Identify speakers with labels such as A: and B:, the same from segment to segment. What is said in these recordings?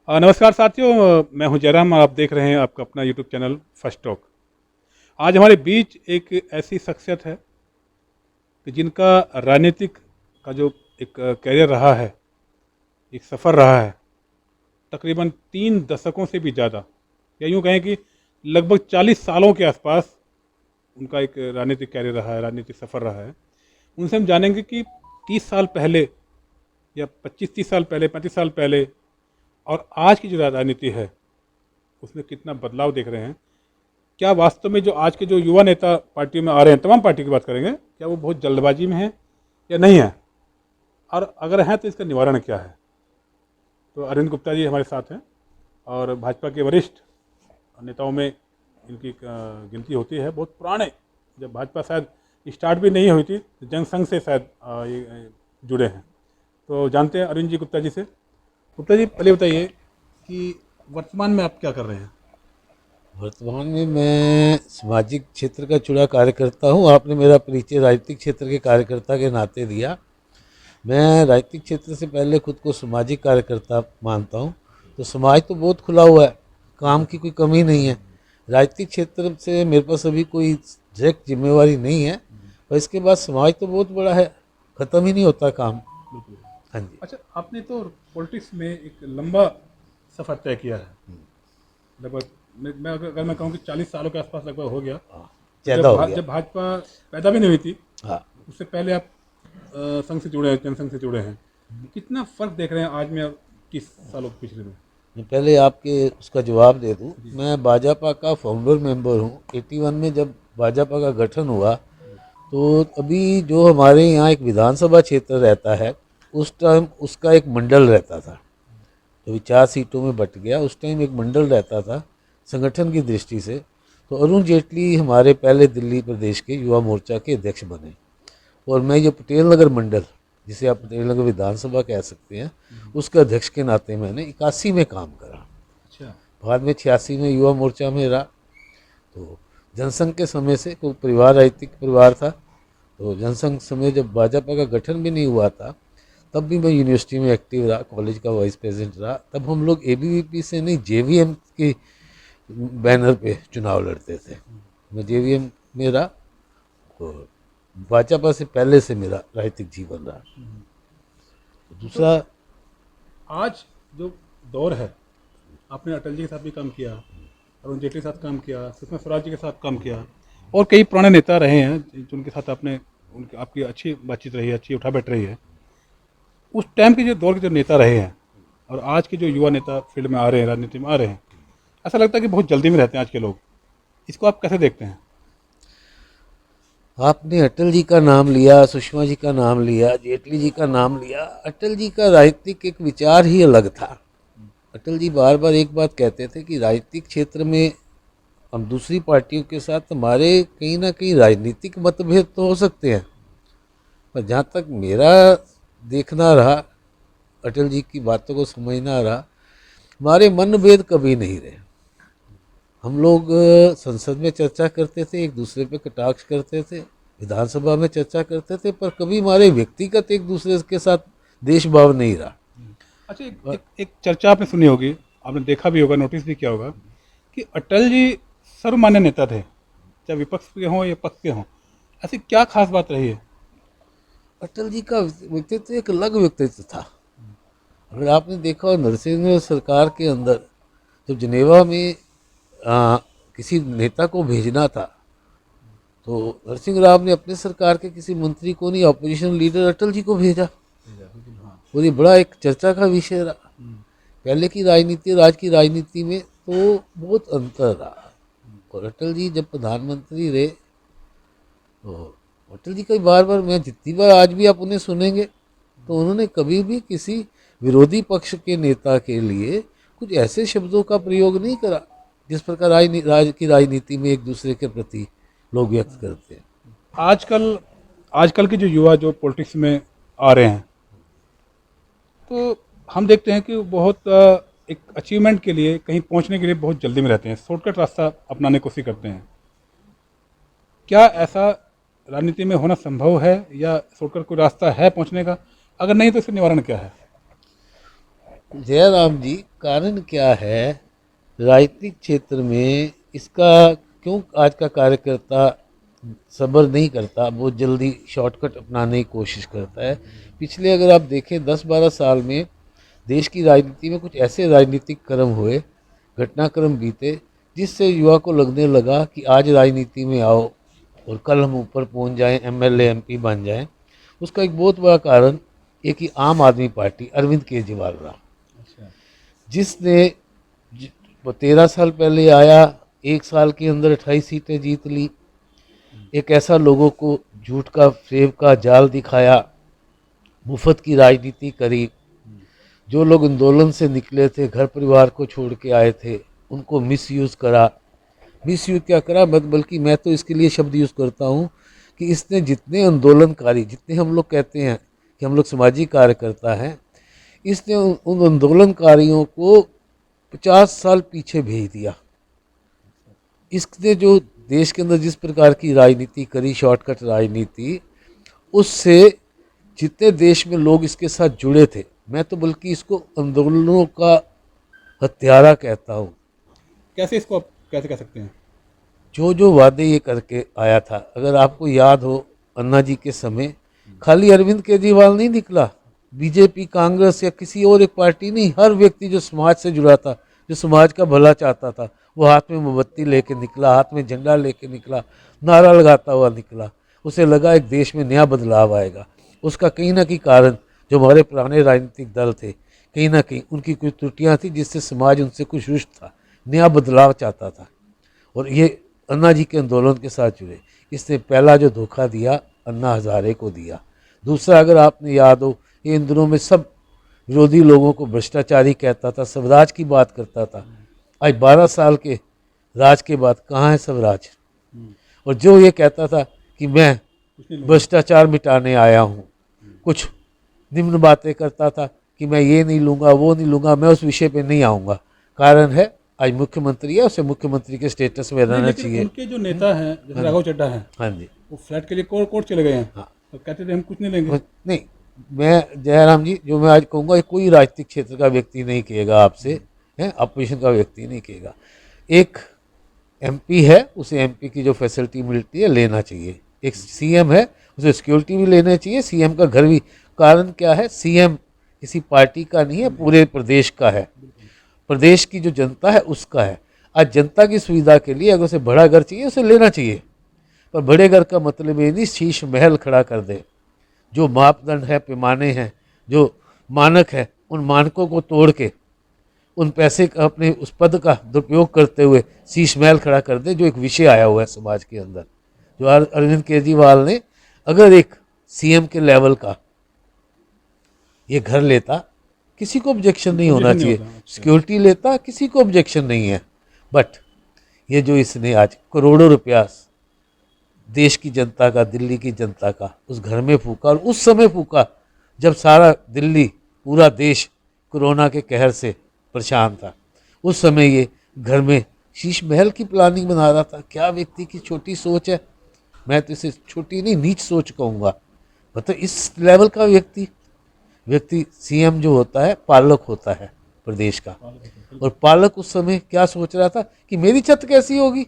A: नमस्कार साथियों, मैं हूं जयराम। आप देख रहे हैं आपका अपना यूट्यूब चैनल फर्स्ट टॉक। आज हमारे बीच एक ऐसी शख्सियत है कि जिनका राजनीतिक का जो एक कैरियर रहा है, एक सफ़र रहा है, तकरीबन 3 दशकों से भी ज़्यादा, या यूँ कहें कि लगभग 40 सालों के आसपास उनका एक राजनीतिक कैरियर रहा है, राजनीतिक सफ़र रहा है। उनसे हम जानेंगे कि 30 साल पहले या 25-30 साल पहले, 35 साल पहले और आज की जो राजनीति है उसमें कितना बदलाव देख रहे हैं। क्या वास्तव में जो आज के जो युवा नेता पार्टियों में आ रहे हैं, तमाम पार्टी की बात करेंगे, क्या वो बहुत जल्दबाजी में हैं या नहीं है, और अगर हैं तो इसका निवारण क्या है। तो अरविंद गुप्ता जी हमारे साथ हैं और भाजपा के वरिष्ठ नेताओं में इनकी गिनती होती है। बहुत पुराने, जब भाजपा शायद स्टार्ट भी नहीं हुई थी, तो जनसंघ से शायद ये जुड़े हैं। तो जानते हैं अरविंद जी गुप्ता जी से। गुप्ता जी, पहले बताइए कि वर्तमान में आप क्या कर रहे हैं।
B: वर्तमान में मैं सामाजिक क्षेत्र का जुड़ा कार्यकर्ता हूँ। आपने मेरा परिचय राजनीतिक क्षेत्र के कार्यकर्ता के नाते दिया। मैं राजनीतिक क्षेत्र से पहले खुद को सामाजिक कार्यकर्ता मानता हूँ। तो समाज तो बहुत खुला हुआ है, काम की कोई कमी नहीं है। राजनीतिक क्षेत्र से मेरे पास अभी कोई डायरेक्ट जिम्मेवारी नहीं है, पर इसके बाद समाज तो बहुत बड़ा है, ख़त्म ही नहीं होता काम।
A: बिल्कुल।
B: हाँ जी।
A: अच्छा, आपने तो पॉलिटिक्स में एक लंबा सफ़र तय किया है। लगभग मैं अगर मैं कहूँ कि 40 सालों के आसपास लगभग हो गया।
B: हाँ,
A: तो
B: ज़्यादा हो गया।
A: जब भाजपा पैदा भी नहीं हुई थी,
B: हाँ।
A: उससे पहले आप संघ से जुड़े हैं, जनसंघ से जुड़े हैं। कितना फ़र्क देख रहे हैं आज में और 30 सालों पिछले में।
B: मैं पहले आपके उसका जवाब दे दूं।
A: जी।
B: मैं भाजपा का फाउंडर मेंबर हूं। 81 में जब भाजपा का गठन हुआ, तो अभी जो हमारे यहाँ एक विधानसभा क्षेत्र रहता है, उस टाइम उसका एक मंडल रहता था, जो 4 सीटों में बट गया। उस टाइम एक मंडल रहता था संगठन की दृष्टि से। तो अरुण जेटली हमारे पहले दिल्ली प्रदेश के युवा मोर्चा के अध्यक्ष बने, और मैं ये पटेल नगर मंडल, जिसे आप पटेल नगर विधानसभा कह सकते हैं, उसके अध्यक्ष के नाते मैंने 81 में काम करा।
A: अच्छा।
B: बाद में 86 में युवा मोर्चा में रहा। तो जनसंघ के समय से कोई परिवार राजनीतिक परिवार था। तो जनसंघ समय जब भाजपा का गठन भी नहीं हुआ था, तब भी मैं यूनिवर्सिटी में एक्टिव रहा, कॉलेज का वाइस प्रेसिडेंट रहा। तब हम लोग एबीवीपी से नहीं, जेवीएम के बैनर पे चुनाव लड़ते थे। मैं जेवीएम में रहा, और भाजपा से पहले से मेरा राजनीतिक जीवन रहा।
A: तो
B: दूसरा,
A: आज जो दौर है, आपने अटल जी के साथ भी काम किया, अरुण जेटली के साथ काम किया, सुषमा स्वराज जी के साथ काम किया, और कई पुराने नेता रहे हैं जिनके साथ आपने उनकी आपकी अच्छी बातचीत रही है, अच्छी उठा बैठ रही है। उस टाइम के जो दौर के जो नेता रहे हैं और आज के जो युवा नेता फील्ड में आ रहे हैं, राजनीति में आ रहे हैं, ऐसा लगता है कि बहुत जल्दी में रहते हैं आज के लोग। इसको आप कैसे देखते हैं।
B: आपने अटल जी का नाम लिया, सुषमा जी का नाम लिया, जेटली जी का नाम लिया। अटल जी का राजनीतिक एक विचार ही अलग था। अटल जी बार बार एक बात कहते थे कि राजनीतिक क्षेत्र में हम दूसरी पार्टियों के साथ हमारे कहीं ना कहीं राजनीतिक मतभेद तो हो सकते हैं, पर जहाँ तक मेरा देखना रहा, अटल जी की बातों को समझना रहा, हमारे मनभेद कभी नहीं रहे। हम लोग संसद में चर्चा करते थे, एक दूसरे पे कटाक्ष करते थे, विधानसभा में चर्चा करते थे, पर कभी हमारे व्यक्तिगत एक दूसरे के साथ देश भाव नहीं रहा।
A: अच्छा, एक चर्चा आपने सुनी होगी, आपने देखा भी होगा, नोटिस भी किया होगा कि अटल जी सर्वमान्य नेता थे, चाहे विपक्ष के हों या पक्ष के हों। ऐसी क्या खास बात रही है।
B: अटल जी का व्यक्तित्व एक अलग व्यक्तित्व था। अगर आपने देखा हो, नरसिंह सरकार के अंदर जब जिनेवा में किसी नेता को भेजना था, तो नरसिंह राव ने अपने सरकार के किसी मंत्री को नहीं, ऑपोजिशन लीडर अटल जी को भेजा। और ये बड़ा एक चर्चा का विषय रहा। पहले की राजनीति और आज की राजनीति में तो बहुत अंतर रहा। और अटल जी जब प्रधानमंत्री रहे, तो अटल जी कई बार बार, मैं जितनी बार आज भी आप उन्हें सुनेंगे, तो उन्होंने कभी भी किसी विरोधी पक्ष के नेता के लिए कुछ ऐसे शब्दों का प्रयोग नहीं करा जिस प्रकार आज की राजनीति में एक दूसरे के प्रति लोग व्यक्त करते हैं।
A: आजकल आजकल के जो युवा जो पॉलिटिक्स में आ रहे हैं, तो हम देखते हैं कि वो बहुत एक अचीवमेंट के लिए, कहीं पहुंचने के लिए बहुत जल्दी में रहते हैं, शॉर्टकट रास्ता अपनाने की कोशिश करते हैं। क्या ऐसा राजनीति में होना संभव है, या शॉर्टकट कोई रास्ता है पहुंचने का? अगर नहीं तो इसका निवारण क्या है।
B: जयराम जी, कारण क्या है राजनीतिक क्षेत्र में इसका? क्यों आज का कार्यकर्ता सब्र नहीं करता, बहुत जल्दी शॉर्टकट अपनाने की कोशिश करता है? पिछले अगर आप देखें 10-12 साल में देश की राजनीति में कुछ ऐसे राजनीतिक क्रम हुए, घटनाक्रम बीते, जिससे युवा को लगने लगा कि आज राजनीति में आओ और कल हम ऊपर पहुंच जाएं, एमएलए एमपी बन जाएं। उसका एक बहुत बड़ा कारण एक ही आम आदमी पार्टी अरविंद केजरीवाल रहा, जिसने 13 साल पहले आया, 1 साल के अंदर 28 सीटें जीत ली। एक ऐसा लोगों को झूठ का फेब का जाल दिखाया, मुफ्त की राजनीति करी। जो लोग आंदोलन से निकले थे, घर परिवार को छोड़ के आए थे, उनको मिसयूज़ करा। मिसयूज़ क्या करा, बल्कि मैं तो इसके लिए शब्द यूज़ करता हूँ कि इसने जितने आंदोलनकारी, जितने हम लोग कहते हैं कि हम लोग सामाजिक कार्यकर्ता हैं, इसने उन आंदोलनकारियों को 50 साल पीछे भेज दिया। इसने जो देश के अंदर जिस प्रकार की राजनीति करी, शॉर्टकट राजनीति, उससे जितने देश में लोग इसके साथ जुड़े थे, मैं तो बल्कि इसको आंदोलनों का हत्यारा कहता हूँ।
A: कैसे इसको आप कैसे कह सकते हैं?
B: जो जो वादे ये करके आया था, अगर आपको याद हो अन्ना जी के समय, खाली अरविंद केजरीवाल नहीं निकला, बीजेपी, कांग्रेस या किसी और एक पार्टी नहीं, हर व्यक्ति जो समाज से जुड़ा था, जो समाज का भला चाहता था, वो हाथ में मोमबत्ती लेके निकला, हाथ में झंडा लेके निकला, नारा लगाता हुआ निकला। उसे लगा एक देश में नया बदलाव आएगा। उसका कहीं ना कहीं कारण जो हमारे पुराने राजनीतिक दल थे, कहीं ना कहीं उनकी कुछ त्रुटियां थी, जिससे समाज उनसे कुछ रुष्ट था, नया बदलाव चाहता था। और ये अन्ना जी के आंदोलन के साथ जुड़े। इसने पहला जो धोखा दिया, अन्ना हजारे को दिया। दूसरा, अगर आपने याद हो, ये इन दिनों में सब विरोधी लोगों को भ्रष्टाचारी कहता था, स्वराज की बात करता था। आज 12 साल के राज के बाद कहाँ है स्वराज? और जो ये कहता था कि मैं भ्रष्टाचार मिटाने आया हूँ, कुछ निम्न बातें करता था कि मैं ये नहीं लूँगा, वो नहीं लूँगा, मैं उस विषय पे नहीं आऊँगा। कारण है आज मुख्यमंत्री है, उसे मुख्यमंत्री के स्टेटस में रहना
A: लेकिन
B: चाहिए।
A: उनके जो नेता हैं, जैसे राघव चड्ढा हैं,
B: हाँ जी।
A: वो फ्लैट के लिए कोर्ट चले गए हैं।
B: हाँ।
A: तो कहते थे हम कुछ नहीं लेंगे।
B: नहीं, मैं जयराम जी, जो मैं आज कहूँगा, ये कोई राजनीतिक क्षेत्र का व्यक्ति नहीं कहेगा आपसे, है अपोजिशन का व्यक्ति नहीं कहेगा। एक एमपी है, उसे एमपी की जो फैसिलिटी मिलती है लेना चाहिए। एक सीएम है, उसे सिक्योरिटी भी लेना चाहिए, सीएम का घर भी। कारण क्या है, सीएम किसी पार्टी का नहीं है, पूरे प्रदेश का है, प्रदेश की जो जनता है उसका है। आज जनता की सुविधा के लिए अगर उसे बड़ा घर चाहिए, उसे लेना चाहिए। पर बड़े घर का मतलब ये नहीं शीश महल खड़ा कर दे। जो मापदंड है, पैमाने हैं, जो मानक है, उन मानकों को तोड़ के उन पैसे का, अपने उस पद का दुरुपयोग करते हुए शीश महल खड़ा कर दे, जो एक विषय आया हुआ है समाज के अंदर। जो अरविंद केजरीवाल ने अगर एक सीएम के लेवल का ये घर लेता, किसी को ऑब्जेक्शन नहीं होना चाहिए। सिक्योरिटी लेता, किसी को ऑब्जेक्शन नहीं है। बट ये जो इसने आज करोड़ों रुपया देश की जनता का, दिल्ली की जनता का उस घर में फूका, और उस समय फूका जब सारा दिल्ली, पूरा देश कोरोना के कहर से परेशान था। उस समय ये घर में शीश महल की प्लानिंग बना रहा था। क्या व्यक्ति की छोटी सोच है, मैं तो इसे छोटी नहीं, नीच सोच कहूँगा। मतलब इस लेवल का व्यक्ति सीएम जो होता है, पालक होता है प्रदेश का। और पालक उस समय क्या सोच रहा था कि मेरी छत कैसी होगी,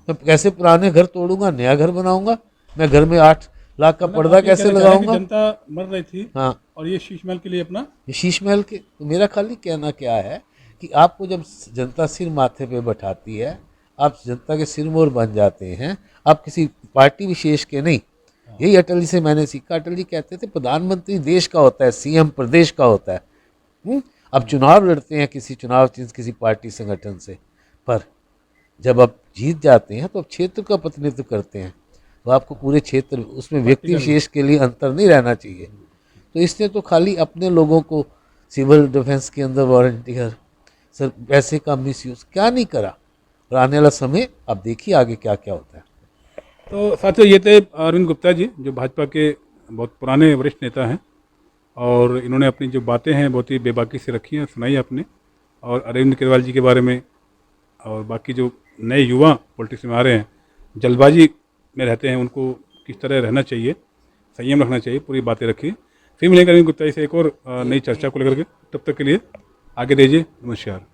B: मैं कैसे पुराने घर तोड़ूंगा, नया घर बनाऊंगा, मैं घर में 8 लाख का पर्दा कैसे लगाऊंगा।
A: जनता मर रही थी,
B: हाँ,
A: और ये शीश महल के लिए अपना,
B: ये शीश महल के। तो मेरा खाली कहना क्या है कि आपको जब जनता सिर माथे पे बैठाती है, आप जनता के सिर मोर बन जाते हैं, आप किसी पार्टी विशेष के नहीं। यही अटल जी से मैंने सीखा। अटल जी कहते थे प्रधानमंत्री देश का होता है, सीएम प्रदेश का होता है। अब चुनाव लड़ते हैं किसी चुनाव चिन्ह, किसी पार्टी संगठन से, पर जब आप जीत जाते हैं तो आप क्षेत्र का प्रतिनिधित्व करते हैं, तो आपको पूरे क्षेत्र, उसमें व्यक्ति विशेष के लिए अंतर नहीं रहना चाहिए। तो इसने तो खाली अपने लोगों को सिविल डिफेंस के अंदर वॉलंटियर, सर पैसे का मिसयूज क्या नहीं करा। और आने वाला समय आप देखिए आगे क्या क्या होता है।
A: तो साथियों, ये थे अरविंद गुप्ता जी, जो भाजपा के बहुत पुराने वरिष्ठ नेता हैं, और इन्होंने अपनी जो बातें हैं बहुत ही बेबाकी से रखी हैं, सुनाई आपने। और अरविंद केजरीवाल जी के बारे में, और बाकी जो नए युवा पॉलिटिक्स में आ रहे हैं, जल्दबाजी में रहते हैं, उनको किस तरह रहना चाहिए, संयम रखना चाहिए, पूरी बातें रखी। फिर मिलेंगे अरविंद गुप्ता से एक और नई चर्चा को लेकर के। तब तक के लिए आगे दीजिए, नमस्कार।